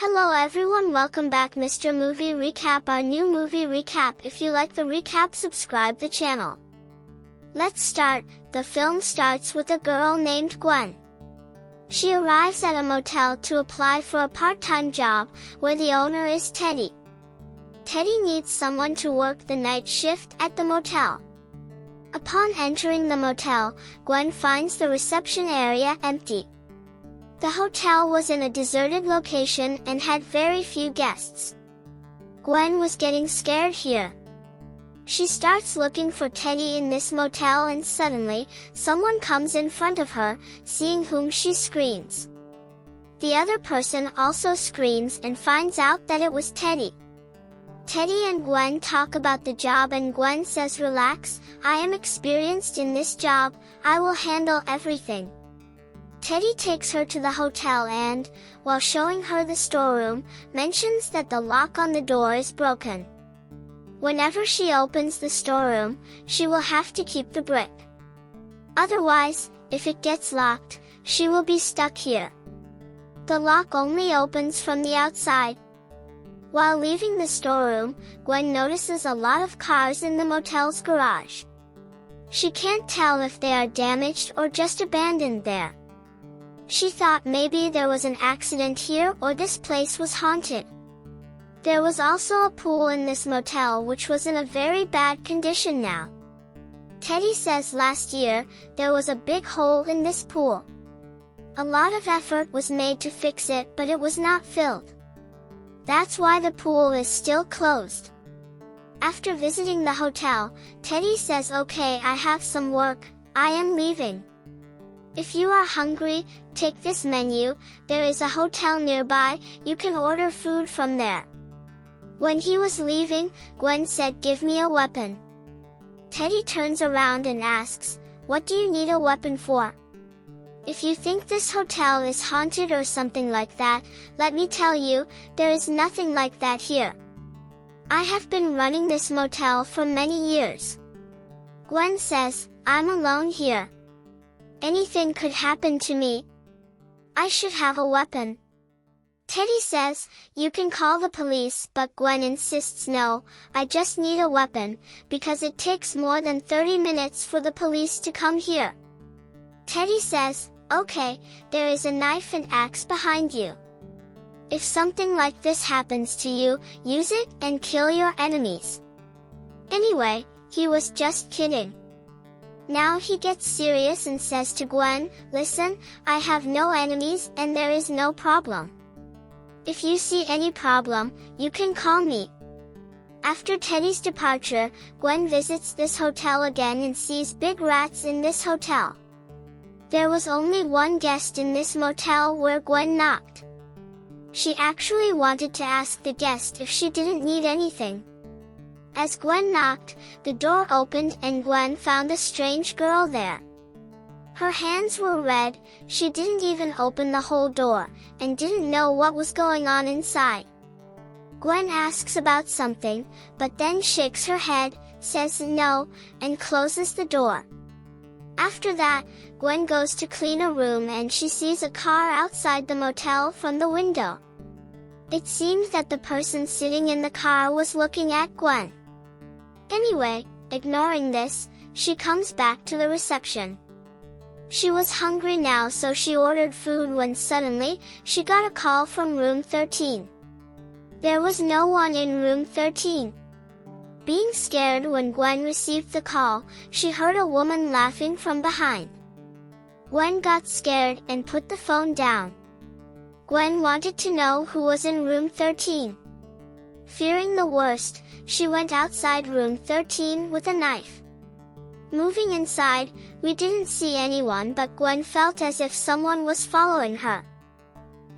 Hello everyone, welcome back Mr. Movie Recap, our new movie recap. If you like the recap, subscribe the channel. Let's start. The film starts with a girl named Gwen. She arrives at a motel to apply for a part-time job, where the owner is Teddy. Teddy needs someone to work the night shift at the motel. Upon entering the motel, Gwen finds the reception area empty. The hotel was in a deserted location and had very few guests. Gwen was getting scared here. She starts looking for Teddy in this motel and suddenly, someone comes in front of her, seeing whom she screams. The other person also screams and finds out that it was Teddy. Teddy and Gwen talk about the job and Gwen says, "Relax, I am experienced in this job, I will handle everything." Teddy takes her to the hotel and, while showing her the storeroom, mentions that the lock on the door is broken. Whenever she opens the storeroom, she will have to keep the brick. Otherwise, if it gets locked, she will be stuck here. The lock only opens from the outside. While leaving the storeroom, Gwen notices a lot of cars in the motel's garage. She can't tell if they are damaged or just abandoned there. She thought maybe there was an accident here or this place was haunted. There was also a pool in this motel which was in a very bad condition now. Teddy says last year, there was a big hole in this pool. A lot of effort was made to fix it, but it was not filled. That's why the pool is still closed. After visiting the hotel, Teddy says, "Okay, I have some work, I am leaving. If you are hungry, take this menu, there is a hotel nearby, you can order food from there." When he was leaving, Gwen said, "Give me a weapon." Teddy turns around and asks, "What do you need a weapon for?" "If you think this hotel is haunted or something like that, let me tell you, there is nothing like that here. I have been running this motel for many years." Gwen says, "I'm alone here. Anything could happen to me. I should have a weapon." Teddy says, "You can call the police," but Gwen insists, "No, I just need a weapon, because it takes more than 30 minutes for the police to come here." Teddy says, "Okay, there is a knife and axe behind you. If something like this happens to you, use it and kill your enemies." Anyway, he was just kidding. Now he gets serious and says to Gwen, "Listen, I have no enemies and there is no problem. If you see any problem, you can call me." After Teddy's departure, Gwen visits this hotel again and sees big rats in this hotel. There was only one guest in this motel where Gwen knocked. She actually wanted to ask the guest if she didn't need anything. As Gwen knocked, the door opened and Gwen found a strange girl there. Her hands were red, she didn't even open the whole door, and didn't know what was going on inside. Gwen asks about something, but then shakes her head, says no, and closes the door. After that, Gwen goes to clean a room and she sees a car outside the motel from the window. It seems that the person sitting in the car was looking at Gwen. Anyway, ignoring this, she comes back to the reception. She was hungry now, so she ordered food when suddenly, she got a call from room 13. There was no one in room 13. Being scared when Gwen received the call, she heard a woman laughing from behind. Gwen got scared and put the phone down. Gwen wanted to know who was in room 13. Fearing the worst, she went outside room 13 with a knife. Moving inside, we didn't see anyone, but Gwen felt as if someone was following her.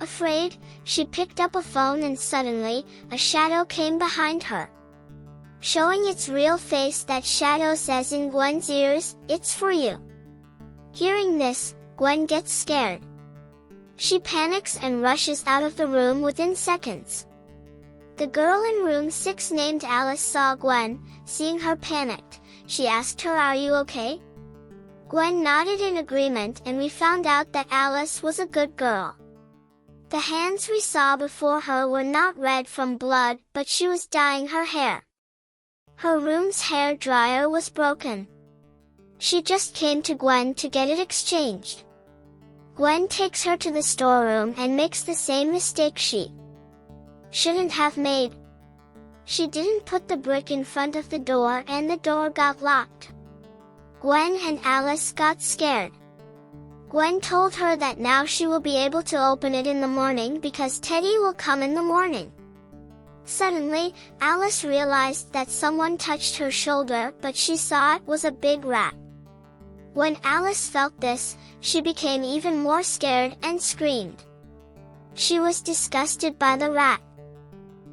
Afraid, she picked up a phone and suddenly, a shadow came behind her. Showing its real face, that shadow says in Gwen's ears, "It's for you." Hearing this, Gwen gets scared. She panics and rushes out of the room within seconds. The girl in room 6 named Alice saw Gwen. Seeing her panicked, she asked her, "Are you okay?" Gwen nodded in agreement and we found out that Alice was a good girl. The hands we saw before her were not red from blood, but she was dyeing her hair. Her room's hair dryer was broken. She just came to Gwen to get it exchanged. Gwen takes her to the storeroom and makes the same mistake she shouldn't have made. She didn't put the brick in front of the door and the door got locked. Gwen and Alice got scared. Gwen told her that now she will be able to open it in the morning because Teddy will come in the morning. Suddenly, Alice realized that someone touched her shoulder, but she saw it was a big rat. When Alice felt this, she became even more scared and screamed. She was disgusted by the rat.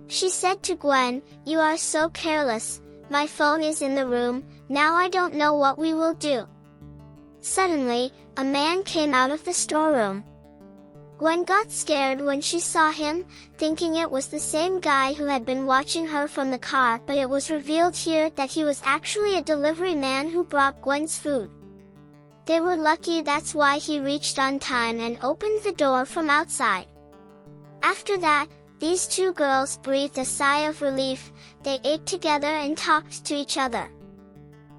She said to Gwen, "You are so careless, my phone is in the room, now I don't know what we will do." Suddenly, a man came out of the storeroom. Gwen got scared when she saw him, thinking it was the same guy who had been watching her from the car, but it was revealed here that he was actually a delivery man who brought Gwen's food. They were lucky, that's why he reached on time and opened the door from outside. After that, these two girls breathed a sigh of relief. They ate together and talked to each other.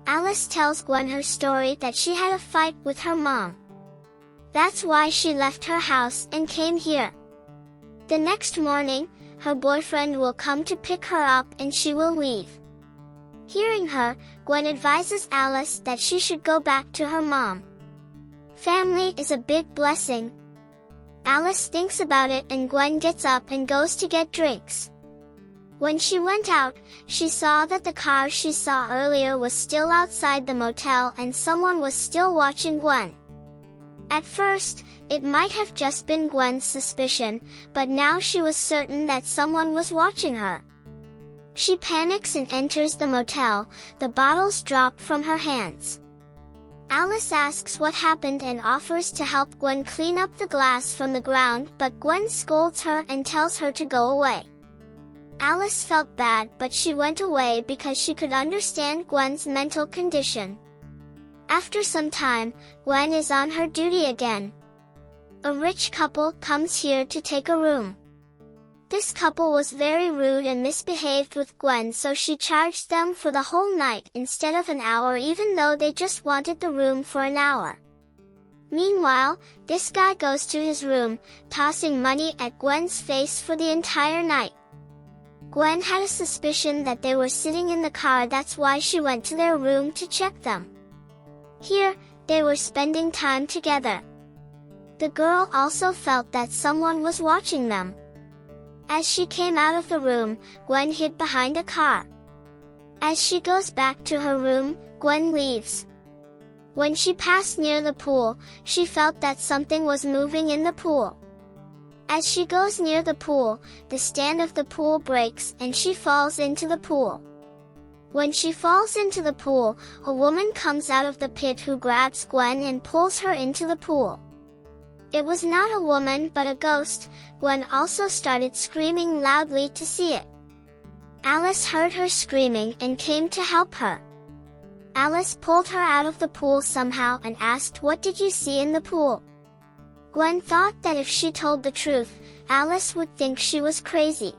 Alice tells Gwen her story that she had a fight with her mom. That's why she left her house and came here. The next morning, her boyfriend will come to pick her up and she will leave. Hearing her, Gwen advises Alice that she should go back to her mom. Family is a big blessing. Alice thinks about it and Gwen gets up and goes to get drinks. When she went out, she saw that the car she saw earlier was still outside the motel and someone was still watching Gwen. At first, it might have just been Gwen's suspicion, but now she was certain that someone was watching her. She panics and enters the motel. The bottles drop from her hands. Alice asks what happened and offers to help Gwen clean up the glass from the ground, but Gwen scolds her and tells her to go away. Alice felt bad, but she went away because she could understand Gwen's mental condition. After some time, Gwen is on her duty again. A rich couple comes here to take a room. This couple was very rude and misbehaved with Gwen, so she charged them for the whole night instead of an hour, even though they just wanted the room for an hour. Meanwhile, this guy goes to his room, tossing money at Gwen's face for the entire night. Gwen had a suspicion that they were sitting in the car, that's why she went to their room to check them. Here, they were spending time together. The girl also felt that someone was watching them. As she came out of the room, Gwen hid behind a car. As she goes back to her room, Gwen leaves. When she passed near the pool, she felt that something was moving in the pool. As she goes near the pool, the stand of the pool breaks and she falls into the pool. When she falls into the pool, a woman comes out of the pit who grabs Gwen and pulls her into the pool. It was not a woman but a ghost. Gwen also started screaming loudly to see it. Alice heard her screaming and came to help her. Alice pulled her out of the pool somehow and asked, "What did you see in the pool?" Gwen thought that if she told the truth, Alice would think she was crazy.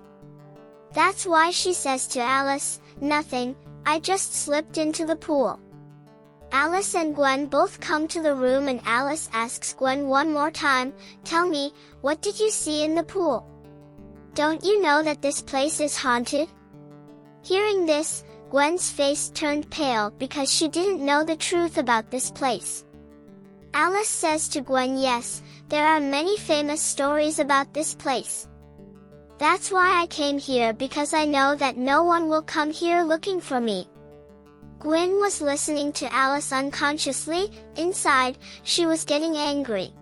That's why she says to Alice, "Nothing, I just slipped into the pool." Alice and Gwen both come to the room and Alice asks Gwen one more time, "Tell me, what did you see in the pool? Don't you know that this place is haunted?" Hearing this, Gwen's face turned pale because she didn't know the truth about this place. Alice says to Gwen, "Yes, there are many famous stories about this place. That's why I came here, because I know that no one will come here looking for me." Gwen was listening to Alice unconsciously. Inside, she was getting angry.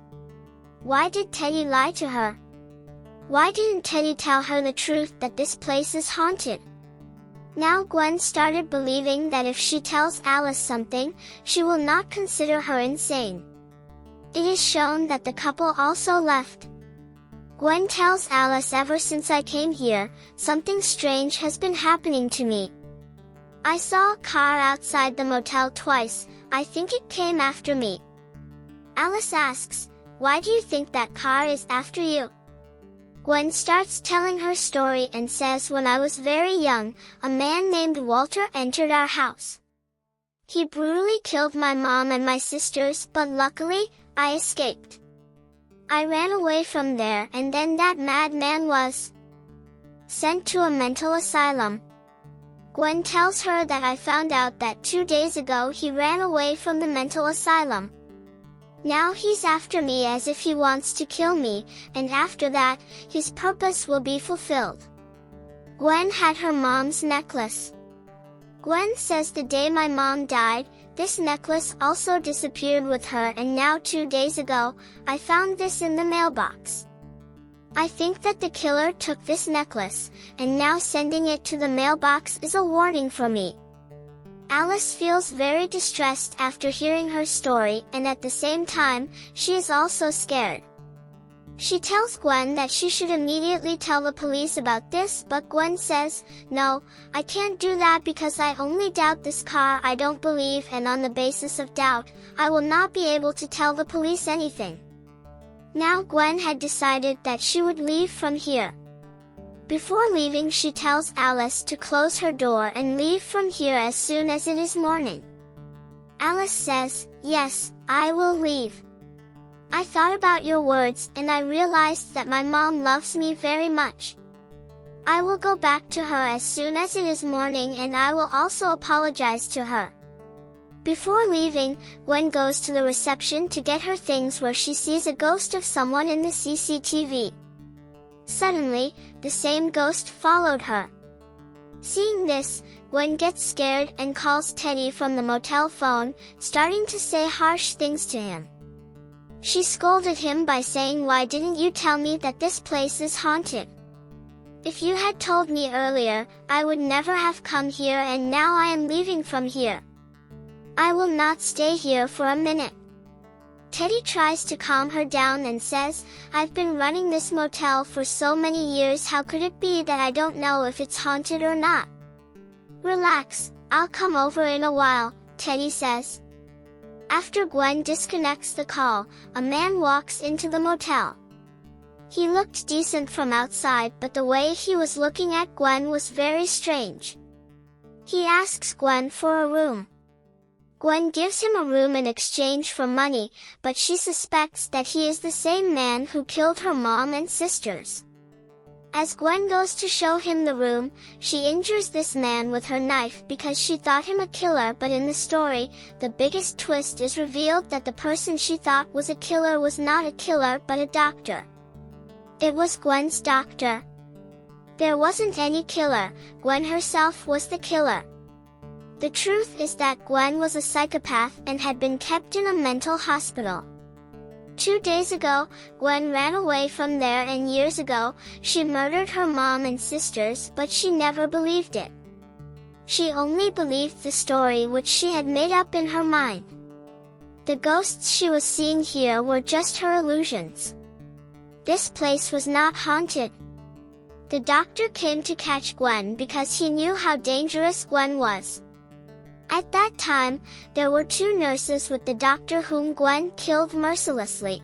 Why did Teddy lie to her? Why didn't Teddy tell her the truth that this place is haunted? Now Gwen started believing that if she tells Alice something, she will not consider her insane. It is shown that the couple also left. Gwen tells Alice, "Ever since I came here, something strange has been happening to me. I saw a car outside the motel twice. I think it came after me." Alice asks, "Why do you think that car is after you?" Gwen starts telling her story and says, "When I was very young, a man named Walter entered our house. He brutally killed my mom and my sisters, but luckily, I escaped. I ran away from there, and then that madman was sent to a mental asylum." Gwen tells her that I found out that 2 days ago he ran away from the mental asylum. Now he's after me as if he wants to kill me, and after that, his purpose will be fulfilled. Gwen had her mom's necklace. Gwen says the day my mom died, this necklace also disappeared with her, and now 2 days ago, I found this in the mailbox. I think that the killer took this necklace, and now sending it to the mailbox is a warning for me. Alice feels very distressed after hearing her story, and at the same time, she is also scared. She tells Gwen that she should immediately tell the police about this, but Gwen says, "No, I can't do that because I only doubt this car. I don't believe, and on the basis of doubt, I will not be able to tell the police anything." Now Gwen had decided that she would leave from here. Before leaving, she tells Alice to close her door and leave from here as soon as it is morning. Alice says, "Yes, I will leave. I thought about your words and I realized that my mom loves me very much. I will go back to her as soon as it is morning, and I will also apologize to her." Before leaving, Gwen goes to the reception to get her things, where she sees a ghost of someone in the CCTV. Suddenly, the same ghost followed her. Seeing this, Gwen gets scared and calls Teddy from the motel phone, starting to say harsh things to him. She scolded him by saying, "Why didn't you tell me that this place is haunted? If you had told me earlier, I would never have come here, and now I am leaving from here. I will not stay here for a minute." Teddy tries to calm her down and says, "I've been running this motel for so many years, how could it be that I don't know if it's haunted or not?" "Relax, I'll come over in a while," Teddy says. After Gwen disconnects the call, a man walks into the motel. He looked decent from outside, but the way he was looking at Gwen was very strange. He asks Gwen for a room. Gwen gives him a room in exchange for money, but she suspects that he is the same man who killed her mom and sisters. As Gwen goes to show him the room, she injures this man with her knife because she thought him a killer, but in the story, the biggest twist is revealed that the person she thought was a killer was not a killer but a doctor. It was Gwen's doctor. There wasn't any killer, Gwen herself was the killer. The truth is that Gwen was a psychopath and had been kept in a mental hospital. 2 days ago, Gwen ran away from there, and years ago, she murdered her mom and sisters, but she never believed it. She only believed the story which she had made up in her mind. The ghosts she was seeing here were just her illusions. This place was not haunted. The doctor came to catch Gwen because he knew how dangerous Gwen was. At that time, there were 2 nurses with the doctor whom Gwen killed mercilessly.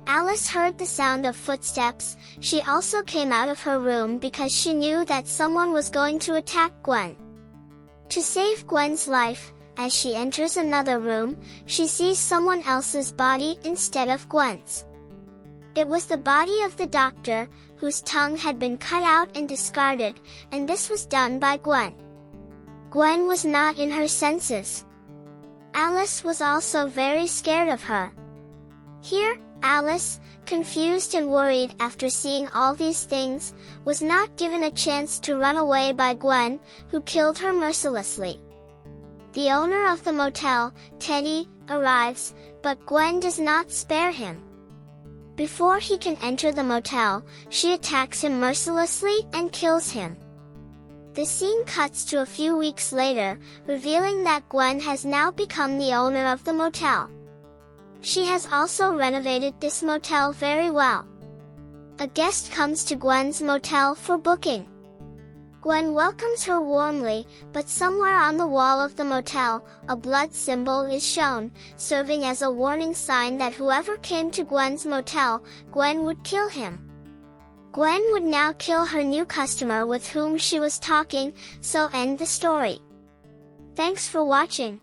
Alice heard the sound of footsteps. She also came out of her room because she knew that someone was going to attack Gwen. To save Gwen's life, as she enters another room, she sees someone else's body instead of Gwen's. It was the body of the doctor, whose tongue had been cut out and discarded, and this was done by Gwen. Gwen was not in her senses. Alice was also very scared of her. Here, Alice, confused and worried after seeing all these things, was not given a chance to run away by Gwen, who killed her mercilessly. The owner of the motel, Teddy, arrives, but Gwen does not spare him. Before he can enter the motel, she attacks him mercilessly and kills him. The scene cuts to a few weeks later, revealing that Gwen has now become the owner of the motel. She has also renovated this motel very well. A guest comes to Gwen's motel for booking. Gwen welcomes her warmly, but somewhere on the wall of the motel, a blood symbol is shown, serving as a warning sign that whoever came to Gwen's motel, Gwen would kill him. Gwen would now kill her new customer with whom she was talking, so end the story. Thanks for watching.